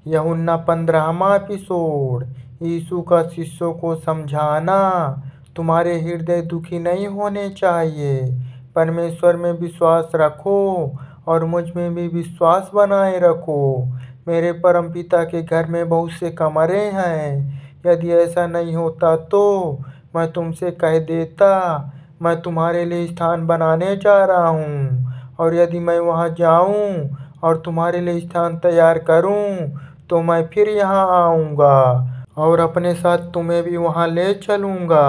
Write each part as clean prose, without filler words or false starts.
यूहन्ना 15वां एपिसोड। यीशु का शिष्यों को समझाना। तुम्हारे हृदय दुखी नहीं होने चाहिए। परमेश्वर में विश्वास रखो और मुझ में भी विश्वास बनाए रखो। मेरे परमपिता के घर में बहुत से कमरे हैं। यदि ऐसा नहीं होता तो मैं तुमसे कह देता, मैं तुम्हारे लिए स्थान बनाने जा रहा हूँ। और यदि मैं वहाँ जाऊँ और तुम्हारे लिए स्थान तैयार करूँ तो मैं फिर यहाँ आऊँगा और अपने साथ तुम्हें भी वहाँ ले चलूँगा,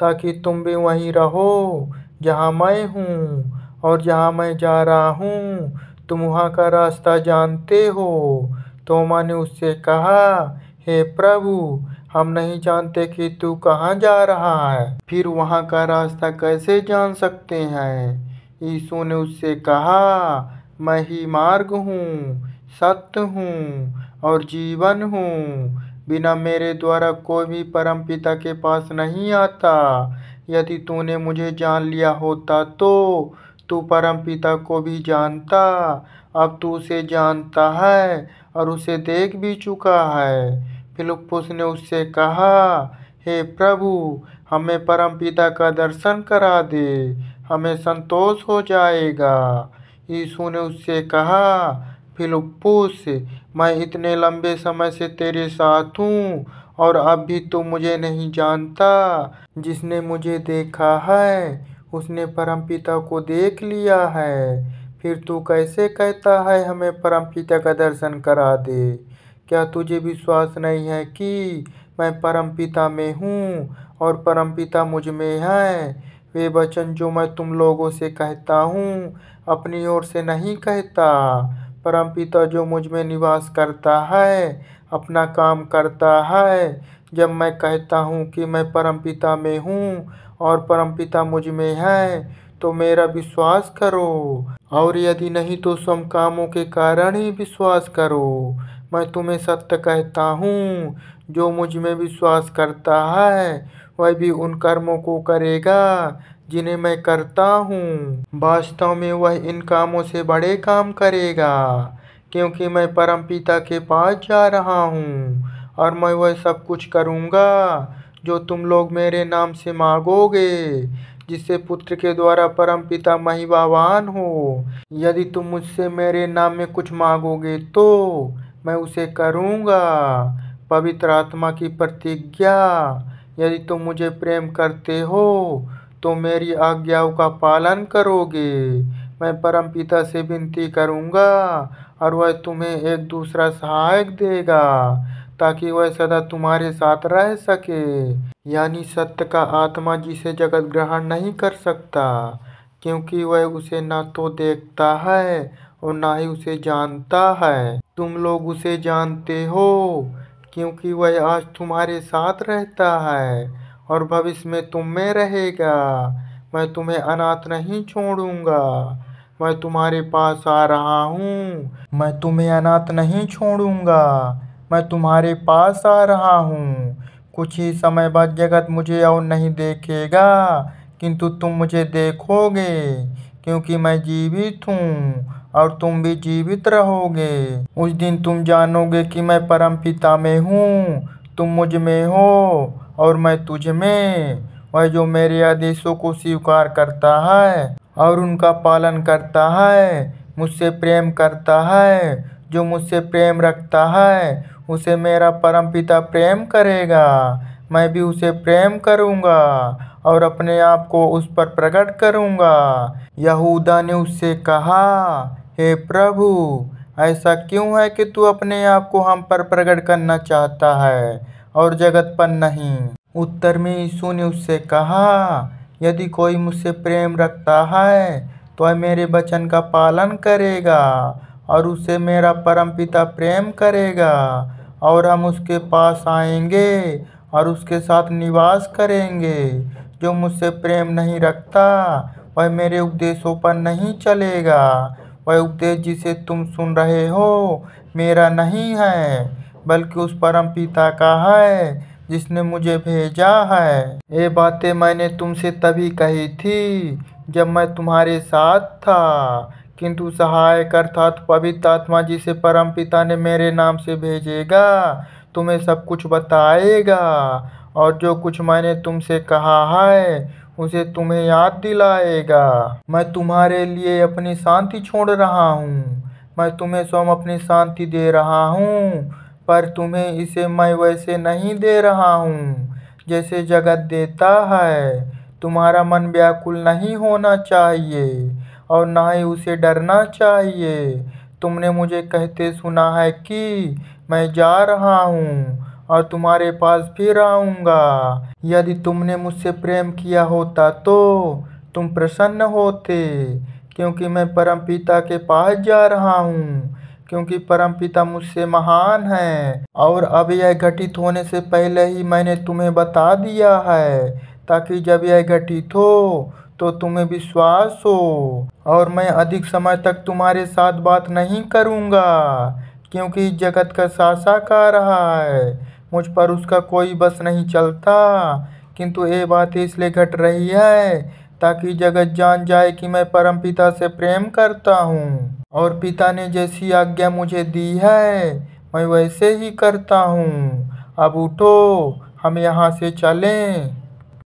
ताकि तुम भी वहीं रहो जहाँ मैं हूँ। और जहाँ मैं जा रहा हूँ तुम वहाँ का रास्ता जानते हो। तोमा ने उससे कहा, हे प्रभु, हम नहीं जानते कि तू कहाँ जा रहा है, फिर वहाँ का रास्ता कैसे जान सकते हैं। यीशु ने उससे कहा, मैं ही मार्ग हूँ, सत्य हूँ और जीवन हूँ। बिना मेरे द्वारा कोई भी परमपिता के पास नहीं आता। यदि तूने मुझे जान लिया होता तो तू परमपिता को भी जानता। अब तू उसे जानता है और उसे देख भी चुका है। फिलिप्पुस ने उससे कहा, हे प्रभु, हमें परमपिता का दर्शन करा दे, हमें संतोष हो जाएगा। यीशु ने उससे कहा, फिलिप्पुस, मैं इतने लंबे समय से तेरे साथ हूँ और अब भी तू मुझे नहीं जानता। जिसने मुझे देखा है उसने परमपिता को देख लिया है। फिर तू कैसे कहता है, हमें परमपिता का दर्शन करा दे? क्या तुझे विश्वास नहीं है कि मैं परमपिता में हूँ और परमपिता मुझ में है? वे वचन जो मैं तुम लोगों से कहता हूँ अपनी ओर से नहीं कहता। परमपिता जो मुझ में निवास करता है अपना काम करता है। जब मैं कहता हूँ कि मैं परमपिता में हूँ और परमपिता मुझ में है तो मेरा विश्वास करो, और यदि नहीं तो सम कामों के कारण ही विश्वास करो। मैं तुम्हें सत्य कहता हूँ, जो मुझ में विश्वास करता है वह भी उन कर्मों को करेगा जिन्हें मैं करता हूँ। वास्तव में वह इन कामों से बड़े काम करेगा, क्योंकि मैं परमपिता के पास जा रहा हूँ। और मैं वह सब कुछ करूँगा जो तुम लोग मेरे नाम से मांगोगे, जिससे पुत्र के द्वारा परमपिता महिमावान हो। यदि तुम मुझसे मेरे नाम में कुछ मांगोगे तो मैं उसे करूँगा। पवित्र आत्मा की प्रतिज्ञा, यदि तुम मुझे प्रेम करते हो तो मेरी आज्ञाओं का पालन करोगे। मैं परमपिता से विनती करूँगा और वह तुम्हें एक दूसरा सहायक देगा, ताकि वह सदा तुम्हारे साथ रह सके, यानी सत्य का आत्मा, जिसे जगत ग्रहण नहीं कर सकता, क्योंकि वह उसे न तो देखता है और न ही उसे जानता है। तुम लोग उसे जानते हो, क्योंकि वह आज तुम्हारे साथ रहता है और भविष्य में तुम में रहेगा। मैं तुम्हें अनाथ नहीं छोड़ूंगा, मैं तुम्हारे पास आ रहा हूँ। मैं तुम्हें अनाथ नहीं छोड़ूंगा, मैं तुम्हारे पास आ रहा हूँ। कुछ ही समय बाद जगत मुझे और नहीं देखेगा, किंतु तुम मुझे देखोगे, क्योंकि मैं जीवित हूँ और तुम भी जीवित रहोगे। उस दिन तुम जानोगे कि मैं परमपिता में हूँ, तुम मुझ में हो और मैं तुझ में। वह जो मेरे आदेशों को स्वीकार करता है और उनका पालन करता है मुझसे प्रेम करता है। जो मुझसे प्रेम रखता है उसे मेरा परमपिता प्रेम करेगा। मैं भी उसे प्रेम करूँगा और अपने आप को उस पर प्रकट करूँगा। यहूदा ने उससे कहा, हे प्रभु, ऐसा क्यों है कि तू अपने आप को हम पर प्रकट करना चाहता है और जगत पर नहीं? उत्तर में यीशु ने उससे कहा, यदि कोई मुझसे प्रेम रखता है तो वह मेरे वचन का पालन करेगा और उसे मेरा परमपिता प्रेम करेगा, और हम उसके पास आएंगे और उसके साथ निवास करेंगे। जो मुझसे प्रेम नहीं रखता वह मेरे उपदेशों पर नहीं चलेगा। वह उपदेश जिसे तुम सुन रहे हो मेरा नहीं है, बल्कि उस परमपिता का है जिसने मुझे भेजा है। ये बातें मैंने तुमसे तभी कही थी जब मैं तुम्हारे साथ था, किंतु सहायक अर्थात पवित्र आत्मा जिसे परमपिता ने मेरे नाम से भेजेगा तुम्हें सब कुछ बताएगा और जो कुछ मैंने तुमसे कहा है उसे तुम्हें याद दिलाएगा। मैं तुम्हारे लिए अपनी शांति छोड़ रहा हूँ। मैं तुम्हें स्वयं अपनी शांति दे रहा हूँ, पर तुम्हें इसे मैं वैसे नहीं दे रहा हूँ जैसे जगत देता है। तुम्हारा मन व्याकुल नहीं होना चाहिए और ना ही उसे डरना चाहिए। तुमने मुझे कहते सुना है कि मैं जा रहा हूँ और तुम्हारे पास फिर आऊँगा। यदि तुमने मुझसे प्रेम किया होता तो तुम प्रसन्न होते, क्योंकि मैं परमपिता के पास जा रहा हूँ, क्योंकि परमपिता मुझसे महान है। और अब यह घटित होने से पहले ही मैंने तुम्हें बता दिया है, ताकि जब यह घटित हो तो तुम्हें विश्वास हो। और मैं अधिक समय तक तुम्हारे साथ बात नहीं करूँगा, क्योंकि जगत का शासक आ रहा है। मुझ पर उसका कोई बस नहीं चलता, किंतु ये बात इसलिए घट रही है ताकि जगत जान जाए कि मैं परमपिता से प्रेम करता हूँ और पिता ने जैसी आज्ञा मुझे दी है मैं वैसे ही करता हूँ। अब उठो, हम यहाँ से चलें।